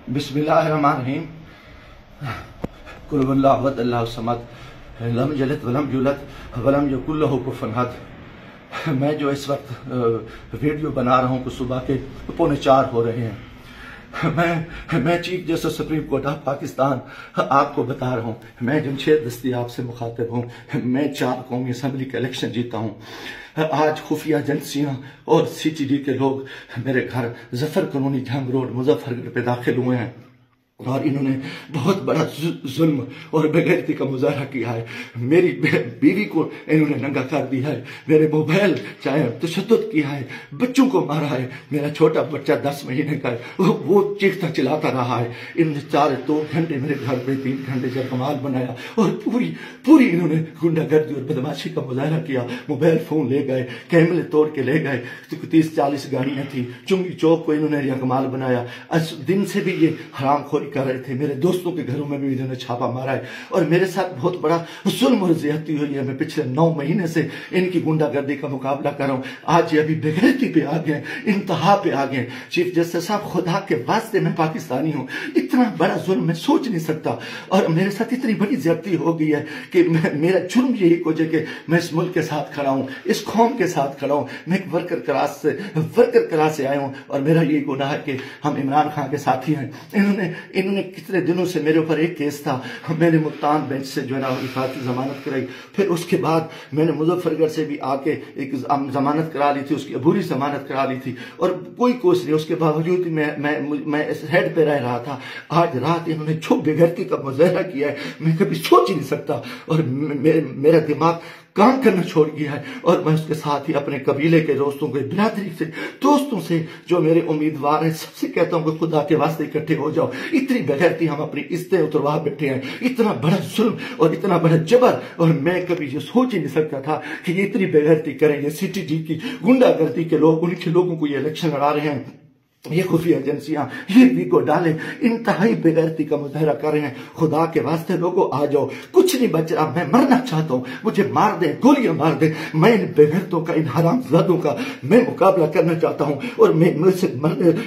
बिस्मिल्लाहिर्रहमानिर्रहीम। कुल हुवल्लाहु अहद अल्लाहु समद लम यलिद वलम यूलद वलम यकुल लहू कुफुवन अहद। मैं जो इस वक्त वीडियो बना रहा हूँ, सुबह के 3:45 हो रहे हैं। मैं chief justice supreme court of Pakistan आपको बता रहा हूँ, मैं जमशेद दस्तियाब से मुखातिब हूँ। मैं 4 कौमी असम्बली का इलेक्शन जीता हूँ। आज खुफिया एजेंसियाँ और CTD के लोग मेरे घर जफर कॉलोनी जंग रोड मुजफ्फरगढ़ पे दाखिल हुए हैं और इन्होंने बहुत बड़ा जुल्म और बेगैरती का मुजाहरा किया है। मेरी बीवी को इन्होंने नंगा कर दिया है, मेरे मोबाइल चाहे तशद्दुद किया है, बच्चों को मारा है। मेरा छोटा बच्चा 10 महीने का है, वो चीखता चिल्लाता रहा है। इन्होंने 2 घंटे मेरे घर पे 3 घंटे जरकमाल बनाया और पूरी इन्होंने गुंडागर्दी और बदमाशी का मुजाहरा किया। मोबाइल फोन ले गए, कैमरे तोड़ के ले गए, 30-40 गाड़ियां थी। चुंगी चौक को इन्होंने जरकमाल बनाया। दिन से भी ये हरामखोरी कर रहे थे। मेरे दोस्तों के घरों में भी इन्होंने छापा मारा है और मेरे साथ बहुत बड़ा जुल्म और ज्यादती हुई है। मैं पिछले 9 महीने से इनकी गुंडागर्दी का मुकाबला कर रहा हूं। आज ये अभी बेगैरती पे आ गए, इंतहा पे आ गए। चीफ जस्टिस साहब, खुदा के वास्ते मैं पाकिस्तानी हूं, इतना बड़ा जुल्म मैं सोच नहीं सकता और मेरे साथ इतनी बड़ी ज्यादती हो गई है कि मेरा जुर्म यही कुछ है कि मैं इस मुल्क के साथ खड़ा हूं, इस कौम के साथ खड़ा हूं। मैं एक वर्कर क्लास से आया हूं और मेरा यही गुनाह है कि हम इमरान खान के साथी हैं। इन्होंने कितने दिनों से मेरे ऊपर एक केस था, मैंने मुल्तान बेंच से जो है ना हिफाजती जमानत कराई। फिर उसके बाद मैंने मुजफ्फरगढ़ से भी आके एक जमानत करा ली थी, उसकी अबूरी जमानत करा ली थी और कोई कोस नहीं। उसके बावजूद मैं इस हेड पे रह रहा था। आज रात इन्होंने जो बेगैरती का मुजाहरा किया है, मैं कभी सोच ही नहीं सकता और मेरा दिमाग काम करना छोड़ गया है। और मैं उसके साथ ही अपने कबीले के दोस्तों के, बिरादरी से दोस्तों से जो मेरे उम्मीदवार हैं, सबसे कहता हूं कि खुदा के वास्ते इकट्ठे हो जाओ। इतनी बेगैरती हम अपनी इज्जतें उतरवा बैठे हैं, इतना बड़ा जुल्म और इतना बड़ा जबर। और मैं कभी ये सोच ही नहीं सकता था कि ये इतनी बेगैरती करेंगे। CTD की गुंडागर्दी के लोग, उनके लोगों को ये इलेक्शन लड़ा रहे हैं। ये खुफिया एजेंसियां ये वीको डाले इंतहाई बेगैरती का मुजाहरा कर रहे हैं। खुदा के वास्ते लोगों आ जाओ, कुछ नहीं बच रहा। मैं मरना चाहता हूं, मुझे मार दे, गोलियां मार दे। मैं इन बेगैरतों का, इन हरामजादों का मैं मुकाबला करना चाहता हूं और मैं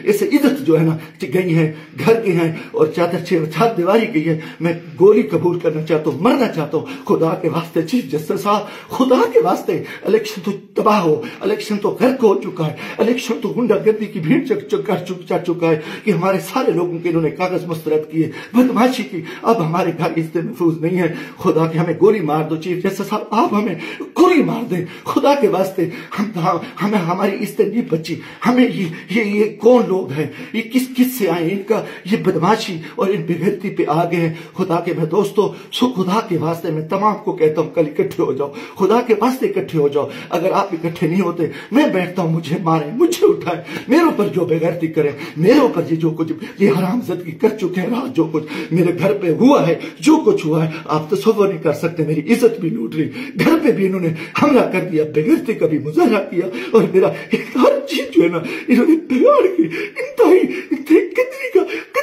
इससे इज्जत जो है ना गई है, घर की है और चार दीवारी की है। मैं गोली कबूल करना चाहता हूं, मरना चाहता हूं। खुदा के वास्ते चीफ जस्टिस साहब, खुदा के वास्ते, इलेक्शन तो तबाह हो, इलेक्शन तो गर्क हो चुका है, इलेक्शन तो गुंडागर्दी की भीड़ चढ़ चुका है कि हमारे सारे लोगों के इन्होंने कागज मुस्तरद किए, बदमाशी की। अब हमारे घर इज्जत महफूज नहीं है। खुदा के हमें गोली मार दो चीफ जस्टिस साहब, आप हमें गोली मार दें खुदा के वास्ते। हमें हमारी इज्जत नहीं बची। हमें ये कौन लोग हैं, ये किस से आए, इनका ये बदमाशी और इन बेगैरती पे आ गए हैं। खुदा के मैं दोस्तों, खुदा के वास्ते मैं तमाम को कहता हूँ, कल इकट्ठे हो जाओ, खुदा के वास्ते इकट्ठे हो जाओ। अगर आप इकट्ठे नहीं होते, मैं बैठता हूँ, मुझे मारे, मुझे उठाए, मेरे ऊपर जो बेगैरती करें, मेरे ऊपर ये जो कुछ ये हरामजादगी कर चुके हैं, रात जो कुछ मेरे घर पे हुआ है, जो कुछ हुआ है, आप तसव्वुर नहीं कर सकते। मेरी इज्जत भी लूट रही, घर पे भी इन्होंने हमला कर दिया, बेगैरती का भी मुजाहरा किया और मेरा हर चीज जो है ना इन्होंने बिगाड़ के इंतहाई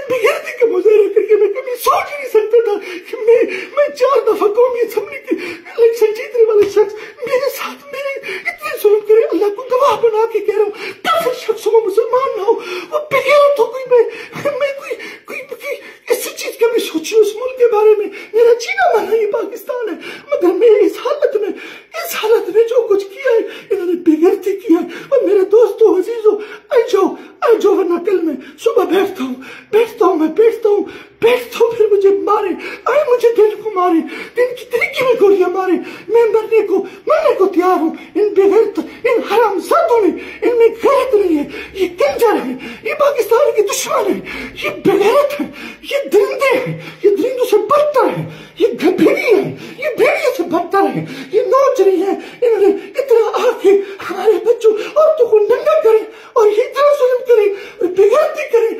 बेगैरती का मुजाहरा करके मैं कभी सोच नहीं सकता था कि मैं 4 दफा कौमी असेंबली की इलेक्शन जीतने वाले शख्स मेरे साथ मेरे इतने जुल्म करे। अल्लाह को गवाह बना के कह रहा हूँ, काफिर शख्स हो, मुसलमान ना हो, वो बेगैरत हो कोई, मैं कोई ऐसी चीज कभी सोची उस मुल्क के बारे में। मेरा जीना मरना ये पाकिस्तान है, मगर मैं इस हालत में जो कुछ किया है, इन्होंने बेगैरती किया है। और मेरे दोस्तों, अजीजों, आ जाओ वरना कल मैं सुबह बैठता हूँ, फिर मुझे मारे, मुझे दिल को मारे, दिन की तरीके में गोलियां मारे। मैं मरने को तैयार हूँ। इन बेगैरत, इन हरामजादों ने, इनमें गैरत नहीं है, ये कंजर है, ये पाकिस्तान के दुश्मन है, ये बेगैरत है, ये दरिंदे हैं, ये दरिंदों से बदतर है, ये भेड़िए हैं, ये भेड़िए से बदतर है, ये नौचरी है। इन्होंने इतना आके हमारे बच्चों, औरतों को नंगा करें और इतना जुल्म करें और बेगैरती करें।